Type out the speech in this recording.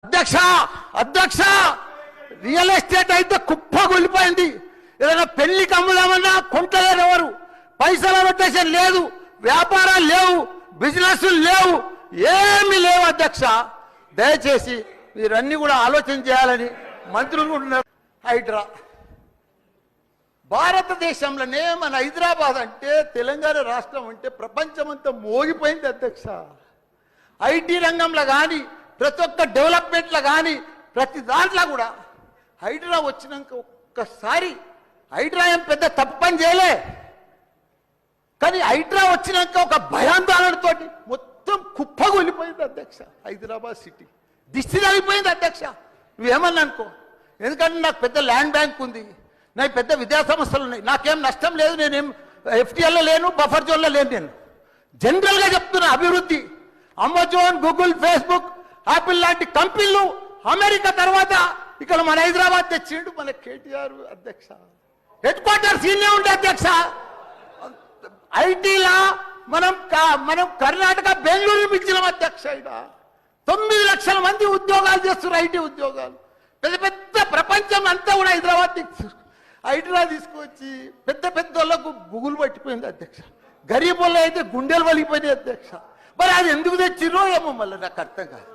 అధ్యక్ష అధ్యక్ష real estate అయితే కుప్పగొల్లిపోయింది. ఏదైనా పెళ్లికి అమ్ముదామన్నా కొంటలేరు, ఎవరు పైసల రొటేషన్ లేదు, వ్యాపారాలు లేవు, బిజినెస్ లేవు, ఏమీ లేవు. అధ్యక్ష దయచేసి మీరన్నీ కూడా ఆలోచన చేయాలని మంత్రులు ఉన్నారు. హైడ్రా భారతదేశంలోనే మన హైదరాబాద్ అంటే తెలంగాణ రాష్ట్రం అంటే ప్రపంచమంతా మోగిపోయింది. అధ్యక్ష ఐటీ రంగంలో కానీ ప్రతి ఒక్క డెవలప్మెంట్లో కానీ ప్రతి దాంట్లో కూడా హైడ్రా వచ్చినాక ఒక్కసారి హైడ్రా ఏం పెద్ద తప్పు పని చేయలే, కానీ హైడ్రా వచ్చినాక ఒక భయాందోళనతో మొత్తం కుప్పగొలిపోయింది. అధ్యక్ష హైదరాబాద్ సిటీ దిష్టి తగిలిపోయింది. అధ్యక్ష నువ్వేమన్నా అనుకో, ఎందుకంటే నాకు పెద్ద ల్యాండ్ బ్యాంక్ ఉంది, నాకు పెద్ద విద్యా సంస్థలు ఉన్నాయి, నాకేం నష్టం లేదు, నేనేం ఎఫ్టీఎల్లో లేను, బఫర్ జోన్లో లేను. నేను జనరల్గా చెప్తున్నా, అభివృద్ధి అమెజాన్, గూగుల్, ఫేస్బుక్, యాపిల్ లాంటి కంపెనీలు అమెరికా తర్వాత ఇక్కడ మన హైదరాబాద్ తెచ్చిండు మన కేటీఆర్. అధ్యక్ష హెడ్ క్వార్టర్స్ ఇన్నే ఉండే. అధ్యక్ష ఐటీలా మనం కర్ణాటక బెంగళూరు మించినాం. అధ్యక్ష ఇక్కడ 9 లక్షల మంది ఉద్యోగాలు చేస్తున్నారు, ఐటీ ఉద్యోగాలు. పెద్ద పెద్ద ప్రపంచం అంతా కూడా హైదరాబాద్ తీసుకొచ్చి పెద్ద పెద్ద వాళ్ళకు బుగులు పట్టిపోయింది. అధ్యక్ష గరీబ్ వాళ్ళు అయితే గుండెలు వలిగిపోయినాయి. అధ్యక్ష మరి అది ఎందుకు తెచ్చిరో ఏమో మళ్ళీ నాకు అర్థం కాదు.